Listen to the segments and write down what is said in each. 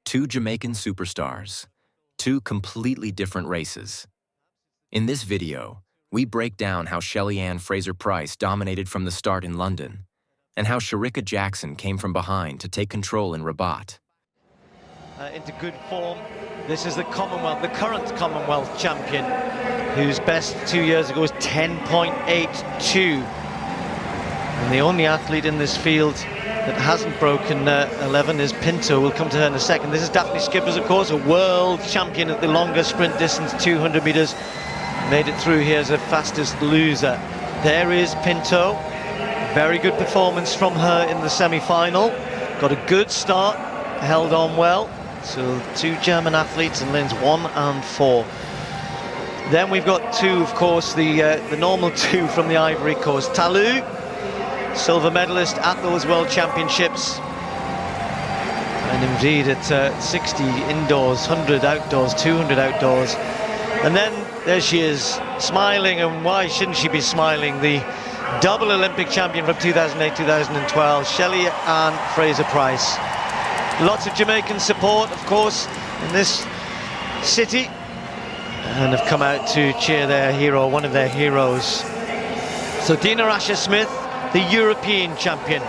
Two Jamaican superstars, two completely different races. In this video, we break down how Shelly-Ann Fraser-Pryce dominated from the start in London, and how Shericka Jackson came from behind to take control in Rabat. Into good form. This is the Commonwealth, the current Commonwealth champion, whose best 2 years ago was 10.82. And the only athlete in this field that hasn't broken 11 is Pinto. We'll come to her in a second. This is Dafne Schippers, of course, a world champion at the longer sprint distance, 200 meters. Made it through here as the fastest loser. There is Pinto. Very good performance from her in the semi-final. Got a good start, held on well. So two German athletes in lanes 1 and 4. Then we've got two, of course, the normal two from the Ivory Coast. Talou, silver medalist at those World Championships. And indeed at 60 indoors, 100 outdoors, 200 outdoors. And then there she is, smiling, and why shouldn't she be smiling? The double Olympic champion from 2008-2012, Shelly-Ann Fraser-Pryce. Lots of Jamaican support, of course, in this city, and have come out to cheer their hero, one of their heroes. So Dina Asher-Smith, the European champion.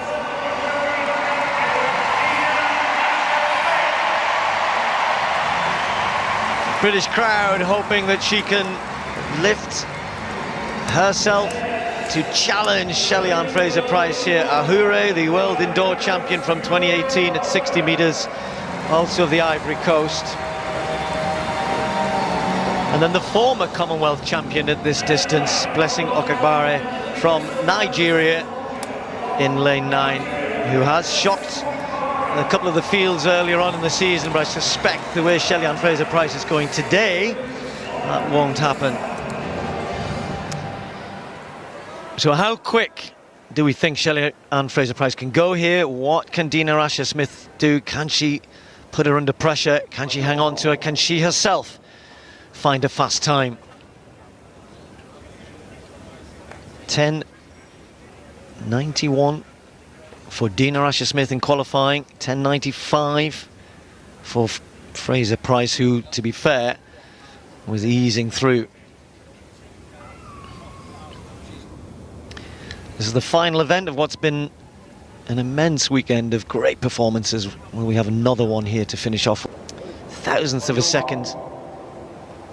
British crowd hoping that she can lift herself to challenge Shelly-Ann Fraser-Pryce here. Ahouré, the world indoor champion from 2018 at 60 meters, also of the Ivory Coast. And then the former Commonwealth champion at this distance, Blessing Okagbare from Nigeria in lane 9, who has shocked a couple of the fields earlier on in the season, but I suspect the way Shelly-Ann Fraser-Pryce is going today, that won't happen. So how quick do we think Shelly-Ann Fraser-Pryce can go here? What can Dina Asher-Smith do? Can she put her under pressure? Can she hang on to her? Can she herself find a fast time? 10.91 for Dina Asher-Smith in qualifying, 10.95 for Fraser-Pryce, who, to be fair, was easing through. This is the final event of what's been an immense weekend of great performances. Well, we have another one here to finish off. Thousandth of a second,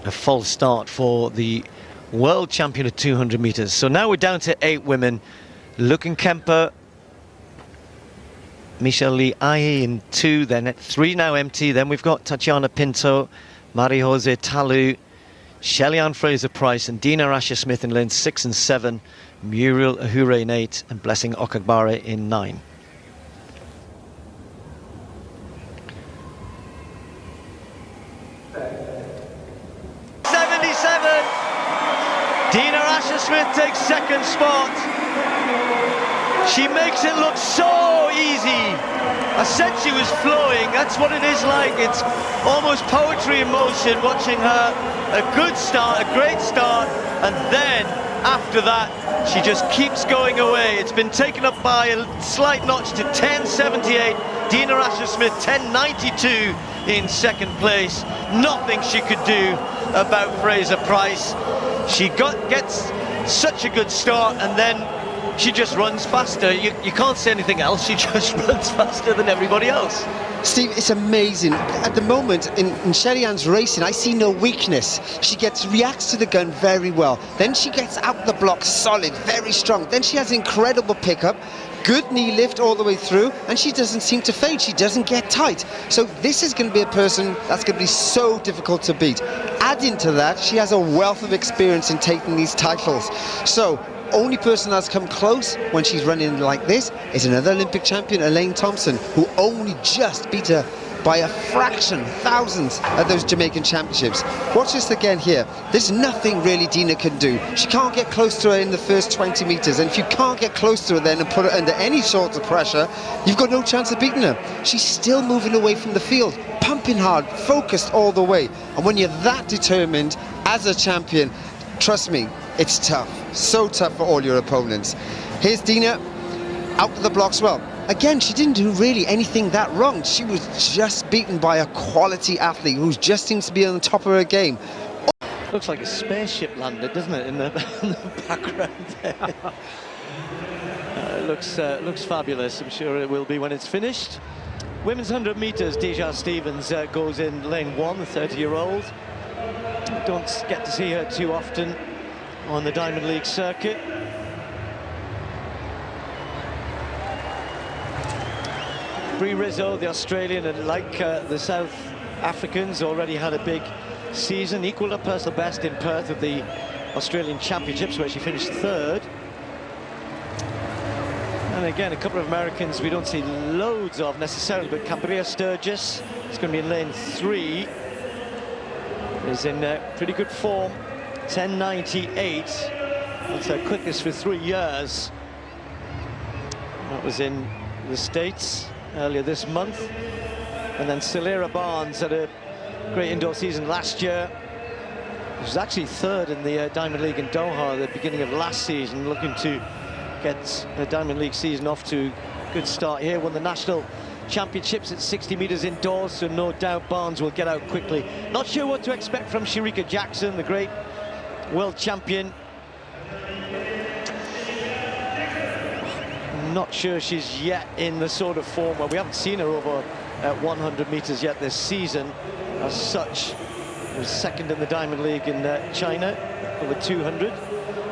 a false start for the world champion at 200 meters. So now we're down to 8 women. Lucan Kemper, Michelle Ahi in 2, then 3 now empty. Then we've got Tatiana Pinto, Marie-Josée Talou, Shelly-Ann Fraser-Pryce and Dina Asher-Smith in lanes 6 and 7, Murielle Ahouré in 8 and Blessing Okagbare in 9. Dina Asher-Smith takes second spot. She makes it look so easy. I said she was flowing. That's what it is like. It's almost poetry in motion, watching her. A good start, a great start, and then after that she just keeps going away. It's been taken up by a slight notch to 10.78. Dina Asher-Smith 10.92 in second place. Nothing she could do about Fraser-Pryce. She gets such a good start, and then she just runs faster. You can't say anything else. She just runs faster than everybody else. Steve, it's amazing. At the moment, in Shelly-Ann's racing, I see no weakness. She reacts to the gun very well. Then she gets out the block solid, very strong. Then she has incredible pickup, good knee lift all the way through, and she doesn't seem to fade. She doesn't get tight. So this is going to be a person that's going to be so difficult to beat. Adding to that, she has a wealth of experience in taking these titles. So only person that's come close when she's running like this is another Olympic champion, Elaine Thompson, who only just beat her by a fraction, thousandths, at those Jamaican championships. Watch this again here. There's nothing really Dina can do. She can't get close to her in the first 20 meters, and if you can't get close to her then and put her under any sort of pressure, you've got no chance of beating her. She's still moving away from the field, pumping hard, focused all the way. And when you're that determined as a champion, trust me, it's tough. So tough for all your opponents. Here's Dina, out of the blocks well. Again, she didn't do really anything that wrong. She was just beaten by a quality athlete who just seems to be on the top of her game. Looks like a spaceship landed, doesn't it, in the, in the background there. Looks fabulous. I'm sure it will be when it's finished. Women's 100 metres, Deja Stevens goes in lane 1, the 30-year-old. Don't get to see her too often on the Diamond League circuit. Brie Rizzo, the Australian, and like the South Africans, already had a big season, equalled her personal best in Perth at the Australian Championships, where she finished 3rd. And again, a couple of Americans we don't see loads of necessarily, but Cabrera Sturgis is going to be in lane 3. Is in pretty good form, 10.98. That's her quickest for 3 years. That was in the States earlier this month. And then Celera Barnes had a great indoor season last year. She was actually 3rd in the Diamond League in Doha at the beginning of last season, looking to get the Diamond League season off to a good start here. Won the national championships at 60 metres indoors, so no doubt Barnes will get out quickly. Not sure what to expect from Shericka Jackson, the great world champion. Not sure she's yet in the sort of form where we haven't seen her over 100 metres yet this season. As such, was 2nd in the Diamond League in China over 200.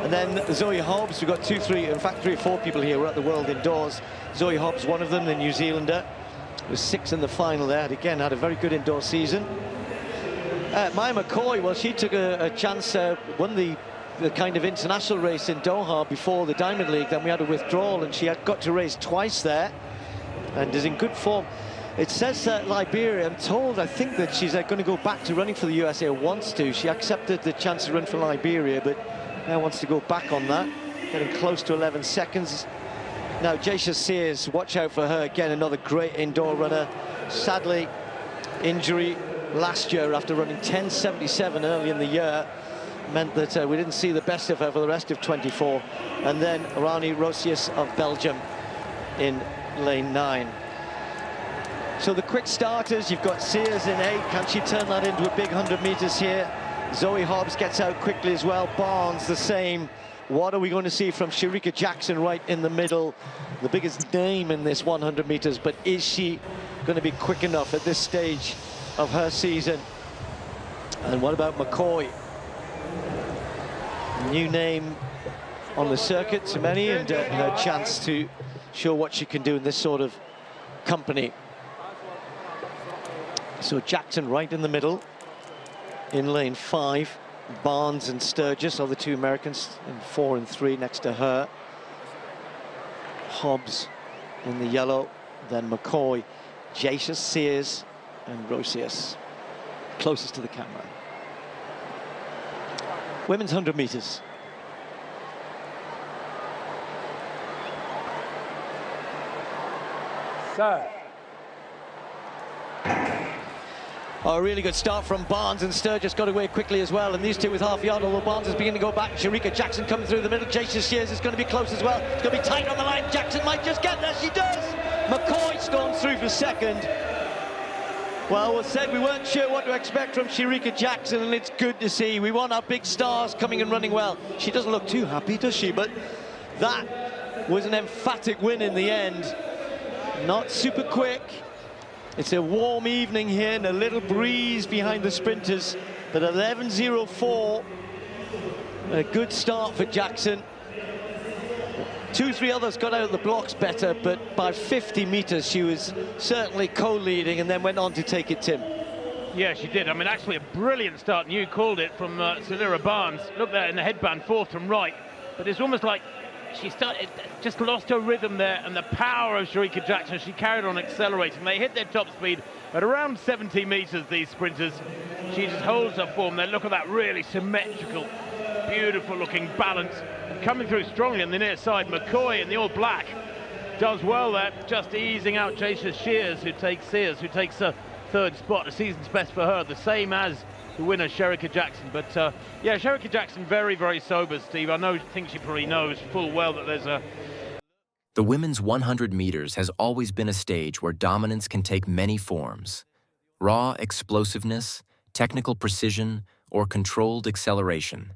And then Zoe Hobbs, we've got 3 or 4 people here who are at the World Indoors. Zoe Hobbs, one of them, the New Zealander, was 6th in the final there. Again, had a very good indoor season. Maya McCoy, well, she took a chance, won the kind of international race in Doha before the Diamond League. Then we had a withdrawal, and she had got to race twice there, and is in good form. It says Liberia. I'm told, I think that she's going to go back to running for the USA, or wants to. She accepted the chance to run for Liberia, but now wants to go back on that. Getting close to 11 seconds. Now, Jasia Sears, watch out for her. Again, another great indoor runner. Sadly, injury last year after running 10.77 early in the year meant that we didn't see the best of her for the rest of 24. And then Rani Rosius of Belgium in lane 9. So the quick starters, you've got Sears in 8. Can she turn that into a big 100 metres here? Zoe Hobbs gets out quickly as well. Barnes the same. What are we going to see from Shericka Jackson right in the middle? The biggest name in this 100 metres, but is she going to be quick enough at this stage of her season? And what about McCoy? New name on the circuit to many, and her chance to show what she can do in this sort of company. So Jackson right in the middle in lane 5. Barnes and Sturgis are the 2 Americans in 4 and 3 next to her. Hobbs in the yellow, then McCoy, Jasia Sears and Rosius closest to the camera. Women's 100 metres. Sir. Oh, a really good start from Barnes, and Sturgis got away quickly as well, and these two with half a yard, although Barnes is beginning to go back. Shericka Jackson coming through the middle. Jasia Sears is going to be close as well. It's going to be tight on the line. Jackson might just get there. She does. McCoy storms through for 2nd. Well, we said we weren't sure what to expect from Shericka Jackson, and it's good to see. We want our big stars coming and running well. She doesn't look too happy, does she? But that was an emphatic win in the end. Not super quick. It's a warm evening here and a little breeze behind the sprinters, but 11.04, a good start for Jackson. 2 or 3 others got out of the blocks better, but by 50 metres she was certainly co-leading and then went on to take it, Tim. Yeah, she did. I mean, actually a brilliant start, and you called it, from Celera Barnes. Look there in the headband, 4th from right, but it's almost like she just lost her rhythm there, and the power of Shericka Jackson, she carried on accelerating. They hit their top speed at around 70 metres, these sprinters. She just holds her form there. Look at that really symmetrical, beautiful looking balance. And coming through strongly on the near side, McCoy in the all black does well there, just easing out Jasia Sears, who takes a 3rd spot, a season's best for her, the same as the winner, Shericka Jackson. But yeah, Shericka Jackson very, very sober, Steve. I think she probably knows full well that there's a The women's 100 meters has always been a stage where dominance can take many forms: raw explosiveness, technical precision, or controlled acceleration.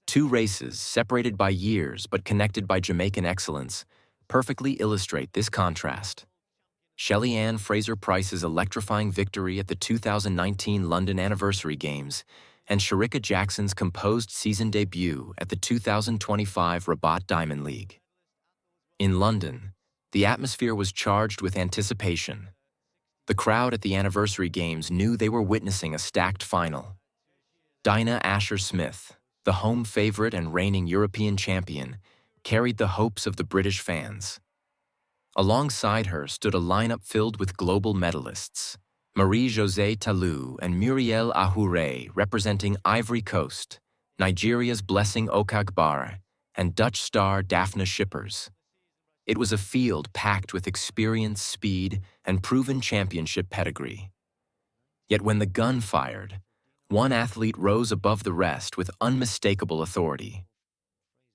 Two races, separated by years but connected by Jamaican excellence, perfectly illustrate this contrast. Shelly-Ann Fraser-Pryce's electrifying victory at the 2019 London Anniversary Games and Shericka Jackson's composed season debut at the 2025 Rabat Diamond League. In London, the atmosphere was charged with anticipation. The crowd at the Anniversary Games knew they were witnessing a stacked final. Dina Asher-Smith, the home favorite and reigning European champion, carried the hopes of the British fans. Alongside her stood a lineup filled with global medalists: Marie-Josée and Murielle Ahouré representing Ivory Coast, Nigeria's Blessing Okagbare, and Dutch star Dafne Schippers. It was a field packed with experience, speed, and proven championship pedigree. Yet when the gun fired, one athlete rose above the rest with unmistakable authority.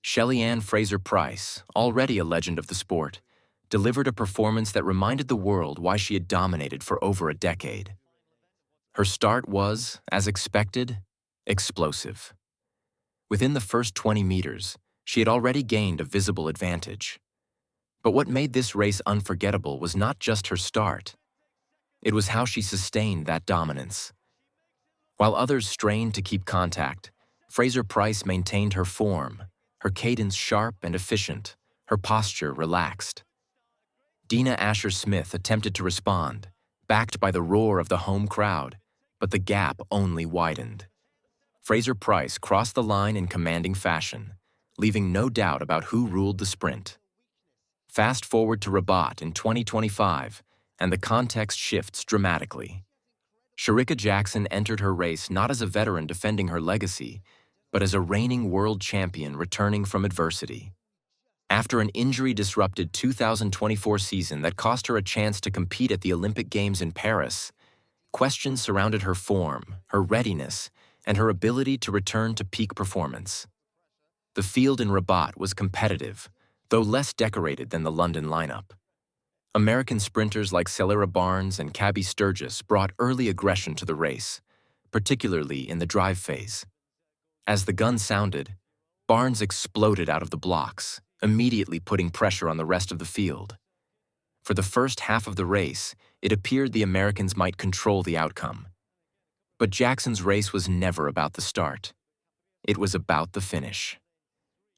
Shelly-Ann Fraser-Pryce, already a legend of the sport, delivered a performance that reminded the world why she had dominated for over a decade. Her start was, as expected, explosive. Within the first 20 meters, she had already gained a visible advantage. But what made this race unforgettable was not just her start. It was how she sustained that dominance. While others strained to keep contact, Fraser-Pryce maintained her form, her cadence sharp and efficient, her posture relaxed. Dina Asher-Smith attempted to respond, backed by the roar of the home crowd, but the gap only widened. Fraser-Pryce crossed the line in commanding fashion, leaving no doubt about who ruled the sprint. Fast forward to Rabat in 2025, and the context shifts dramatically. Shericka Jackson entered her race not as a veteran defending her legacy, but as a reigning world champion returning from adversity. After an injury-disrupted 2024 season that cost her a chance to compete at the Olympic Games in Paris, questions surrounded her form, her readiness, and her ability to return to peak performance. The field in Rabat was competitive, though less decorated than the London lineup. American sprinters like Shelly Barnes and Cabby Sturgis brought early aggression to the race, particularly in the drive phase. As the gun sounded, Barnes exploded out of the blocks, immediately putting pressure on the rest of the field. For the first half of the race, it appeared the Americans might control the outcome. But Jackson's race was never about the start. It was about the finish.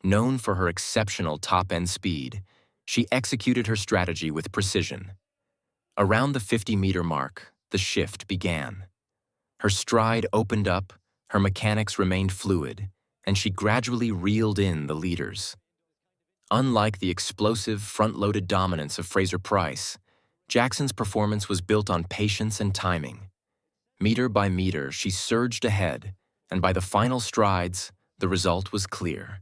Known for her exceptional top-end speed, she executed her strategy with precision. Around the 50-meter mark, the shift began. Her stride opened up, her mechanics remained fluid, and she gradually reeled in the leaders. Unlike the explosive, front-loaded dominance of Fraser-Pryce, Jackson's performance was built on patience and timing. Meter by meter, she surged ahead, and by the final strides, the result was clear.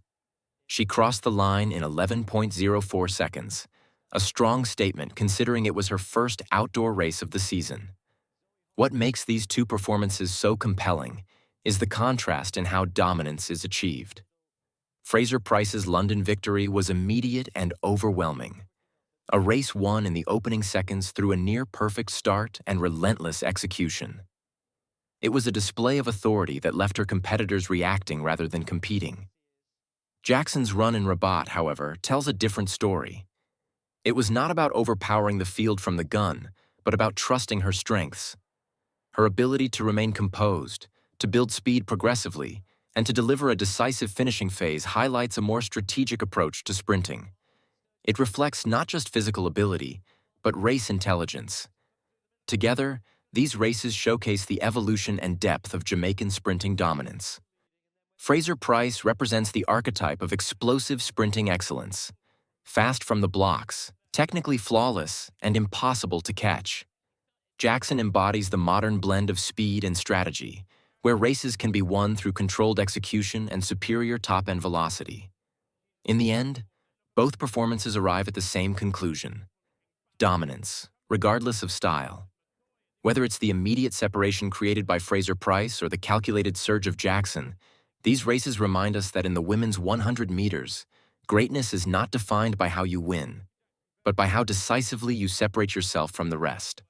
She crossed the line in 11.04 seconds, a strong statement considering it was her first outdoor race of the season. What makes these two performances so compelling is the contrast in how dominance is achieved. Fraser-Pryce's London victory was immediate and overwhelming. A race won in the opening seconds through a near-perfect start and relentless execution. It was a display of authority that left her competitors reacting rather than competing. Jackson's run in Rabat, however, tells a different story. It was not about overpowering the field from the gun, but about trusting her strengths. Her ability to remain composed, to build speed progressively, and to deliver a decisive finishing phase highlights a more strategic approach to sprinting. It reflects not just physical ability, but race intelligence. Together, these races showcase the evolution and depth of Jamaican sprinting dominance. Fraser-Pryce represents the archetype of explosive sprinting excellence. Fast from the blocks, technically flawless, and impossible to catch. Jackson embodies the modern blend of speed and strategy, where races can be won through controlled execution and superior top-end velocity. In the end, both performances arrive at the same conclusion: dominance, regardless of style. Whether it's the immediate separation created by Fraser-Pryce or the calculated surge of Jackson, these races remind us that in the women's 100 meters, greatness is not defined by how you win, but by how decisively you separate yourself from the rest.